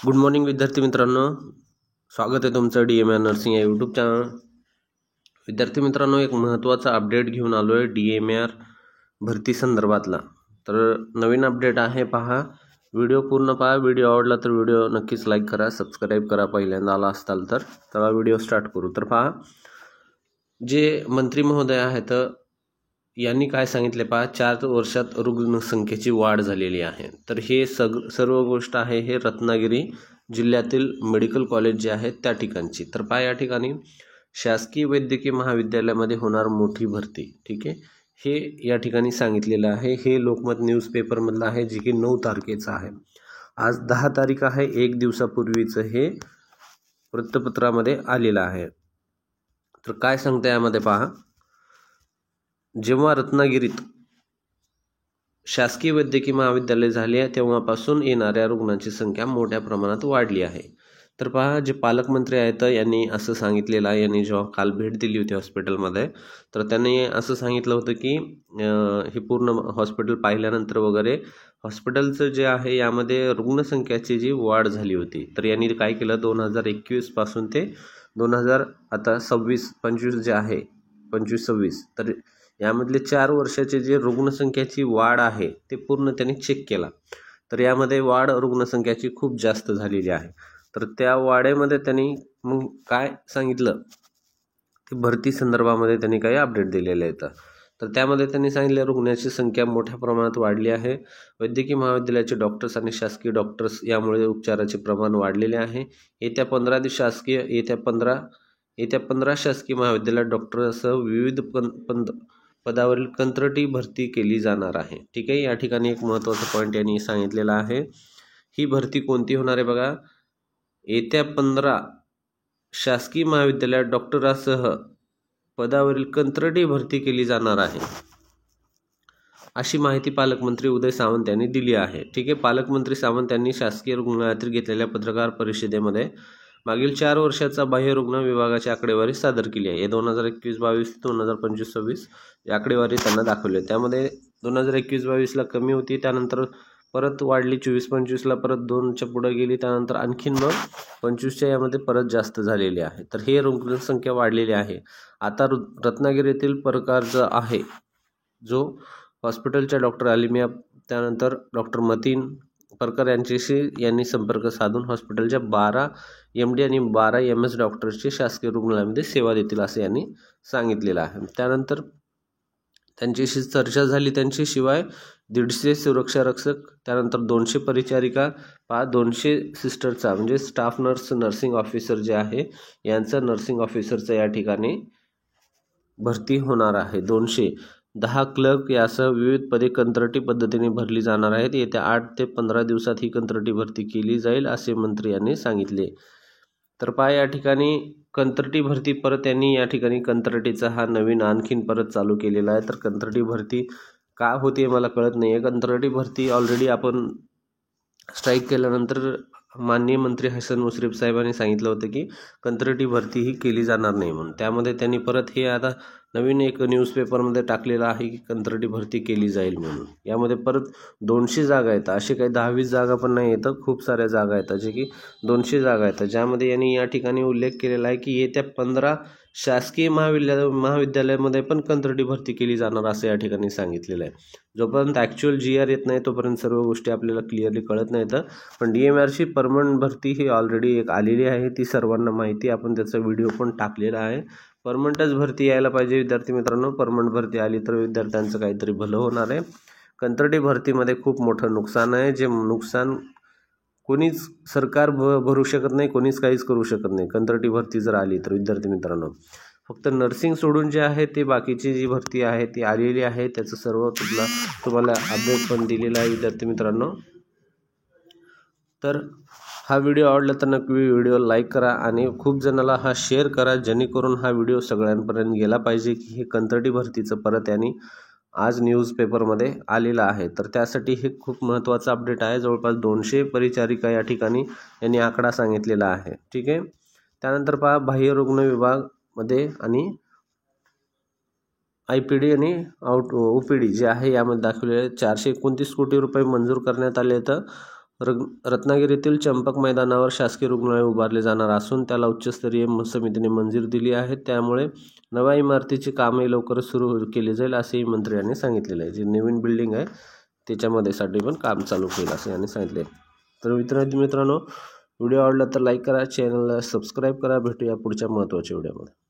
Good morning विद्यार्थी मित्रांनो, स्वागत आहे तुमचं DMR नर्सिंग या यूट्यूब चॅनल। विद्यार्थी मित्रांनो, एक महत्त्वाचा अपडेट घेऊन आलो आहे DMR भरती संदर्भातला। तर नवीन अपडेट आहे, पहा व्हिडिओ पूर्ण पहा। व्हिडिओ आवडला तर व्हिडिओ नक्कीच लाईक करा, सबस्क्राईब करा पहिल्यांदा आला असाल तर। चला व्हिडिओ स्टार्ट करू। तर पहा, जे मंत्री महोदय आहेत यांनी काय सांगितले पहा, 4 वर्षात रुग्णसंख्येची वाढ झालेली आहे। तर हे सर्व गोष्ट आहे हे रत्नागिरी जिल्ह्यातील मेडिकल कॉलेज जे आहे त्या ठिकाणची। तर पहा, या ठिकाणी शासकीय वैद्यकीय महाविद्यालयामध्ये होणार मोठी भरती, ठीक आहे, हे या ठिकाणी सांगितलेलं आहे। हे लोकमत न्यूजपेपर मधलं आहे, जे की 9 तारखेचं आहे। आज 10 तारीख आहे, एक दिवसापूर्वीचं हे वृत्तपत्रामध्ये आलेलं आहे। तर काय सांगते यामध्ये पहा, जेव्हा रत्नागिरीत शासकीय वैद्यकीय महाविद्यालय झाले तेव्हापासून येणाऱ्या रुग्णांची संख्या मोठ्या प्रमाणात वाढली आहे। तर पहा, जे पालकमंत्री आहेत यांनी असं सांगितलेलं आहे। यांनी जेव्हा काल भेट दिली होती हॉस्पिटलमध्ये, तर त्यांनी असं सांगितलं होतं की हे पूर्ण हॉस्पिटल पाहिल्यानंतर वगैरे हॉस्पिटलचं जे आहे यामध्ये रुग्णसंख्येची जी वाढ झाली होती। तर यांनी काय केलं, 2021 पासून ते 2026 जे आहे 25-26, तर यामधले 4 वर्षाचे जे रुग्णसंख्येची वाढ आहे ते पूर्ण त्यांनी चेक केला। तर यामध्ये वाढ रुग्णसंख्येची खूप जास्त झालेली आहे। तर त्या वाढेमध्ये त्यांनी मग काय सांगितलं, ते भरती संदर्भामध्ये त्यांनी काही अपडेट दिलेले आहेत। तर त्यामध्ये त्यांनी सांगितले, रुग्णांची संख्या मोठ्या प्रमाणात वाढली आहे। वैद्यकीय महाविद्यालयाचे डॉक्टर्स आणि शासकीय डॉक्टर्स यामुळे उपचाराचे प्रमाण वाढलेले आहे। येत्या 15 शासकीय महाविद्यालयात डॉक्टरसह विविध पदावरील कंत्राटी भरती केली जाणार आहे, ठीक आहे। या ठिकाणी एक महत्त्वाचा पॉईंट यांनी सांगितलेला आहे। ही भरती कोणती होणार आहे बघा, येत्या 15 शासकीय महाविद्यालयात डॉक्टरासह पदावरील कंत्राटी भरती केली जाणार आहे, अशी माहिती पालकमंत्री उदय सामंत यांनी दिली आहे, ठीक आहे। पालकमंत्री सामंत यांनी शासकीय रुग्णालयातील घेतलेल्या पत्रकार परिषदेमध्ये मागील 4 वर्षाचा बाह्य रुग्ण विभागाची आकडेवारी सादर केली आहे। 2021-22 ते 2025-26 या आकडेवारी त्यांना दाखवली आहे। त्यामध्ये 2021-22ला कमी होती, त्यानंतर परत वाढली, 24-25ला परत 2च्या पुढे गेली, त्यानंतर आणखीन मग 25च्या यामध्ये परत जास्त झालेली आहे। तर हे रुग्णसंख्या वाढलेली आहे। आता रत्नागिरीतील प्रकार जो आहे, जो हॉस्पिटलच्या डॉक्टर आलिमिया, त्यानंतर डॉक्टर मतीन परकर यांनी संपर्क साधून हॉस्पिटलच्या 12 MD आणि 12 MS डॉक्टर्सची शासकीय रुग्णालयामध्ये सेवा देतील असं यांनी सांगितलेलं आहे। त्यानंतर त्यांच्याशी चर्चा झाली, त्यांची शिवाय 150 सुरक्षा रक्षक, त्यानंतर 200 परिचारिका, 200 सिस्टरचा म्हणजे स्टाफ नर्स, नर्सिंग ऑफिसर जे आहे यांचं नर्सिंग ऑफिसरचं या ठिकाणी भरती होणार आहे। 210 क्लर्क यासह विविध पदे कंत्राटी पद्धतीने भरली जाणार आहेत। येत्या 8 ते 15 दिवसात ही कंत्राटी भरती केली जाईल असे मंत्री यांनी सांगितले। तर पहा, या ठिकाणी कंत्राटी भरती परत यांनी या ठिकाणी कंत्राटीचा हा नवीन आणखीन परत चालू केलेला आहे। तर कंत्राटी भरती का होते मला कळत नाही आहे। कंत्राटी भरती ऑलरेडी आपण स्ट्राईक केल्यानंतर माननीय मंत्री हसन मुश्रीफ साहेबांनी सांगितलं होतं की कंत्राटी भरती ही केली जाणार नाही म्हणून। त्यामध्ये त्यांनी परत हे आता नवीन एक न्यूजपेपरमध्ये टाकलेलं आहे की कंत्राटी भरती केली जाईल म्हणून। यामध्ये परत 200 जागा आहेत, असे काही 10-20 जागा पण नाही येतं, खूप साऱ्या जागा आहेत, जे की 200 जागा आहेत। ज्यामध्ये यांनी या ठिकाणी उल्लेख केलेला आहे की येत्या 15 शासकीय महाविद्यालयामध्ये पण कंत्राटी भरती केली जाणार असं या ठिकाणी सांगितलेलं आहे। जोपर्यंत ॲक्च्युअल GR येत नाही तोपर्यंत सर्व गोष्टी आपल्याला क्लिअरली कळत नाहीत। पण DMRची परमनंट भरती ही ऑलरेडी एक आलेली आहे, ती सर्वांना माहिती, आपण त्याचा व्हिडिओ पण टाकलेला आहे। परमनंटच भरती यायला पाहिजे विद्यार्थी मित्रांनो, परमनंट भरती आली तर विद्यार्थ्यांचं काहीतरी भलं होणार आहे। कंत्राटी भरतीमध्ये खूप मोठं नुकसान आहे, जे नुकसान कोणीच सरकार भरू शकत नाही, कोणीच काहीच करू शकत नाही। कंत्राटी भरती जर आली तर विद्यार्थी मित्रांनो, फक्त नर्सिंग सोडून जे आहे ते बाकीची जी भरती आहे ती आलेली आहे, त्याचं सर्व तुम्हाला अपडेट पण दिलेला आहे विद्यार्थी मित्रांनो। तर हा व्हिडिओ आवडला तर नक्की व्हिडिओ लाईक करा आणि खूप जणाला हा शेअर करा, जेणेकरून हा व्हिडिओ सगळ्यांपर्यंत गेला पाहिजे की हे कंत्राटी भरतीचं परत यांनी आज न्यूजपेपरमध्ये आलेलं आहे। तर त्यासाठी हे खूप महत्त्वाचं अपडेट आहे। जवळपास 200 परिचारिका या ठिकाणी यांनी आकडा सांगितलेला आहे, ठीक आहे। त्यानंतर पहा, बाह्य रुग्ण विभागामध्ये आणि IPD आणि OPD जे आहे यामध्ये दाखवलेले 429 कोटी रुपये मंजूर करण्यात आले आहेत। रत्नागिरीतील चंपक मैदानावर शासकीय रुग्णालय उभारले जाणार असून त्याला उच्चस्तरीय समितीने मंजुरी दिली आहे. त्यामुळे नव्या इमारतीची कामे लवकरच सुरू केली जाईल असेही मंत्री यांनी सांगितलेलं आहे. जी नवीन बिल्डिंग आहे त्याच्यामध्ये साठी पण काम चालू होईल असे यांनी सांगितले. तर मित्रांनो व्हिडिओ आवडला तर लाईक करा, चॅनलला सबस्क्राईब करा. भेटूया पुढच्या महत्त्वाच्या व्हिडिओमध्ये.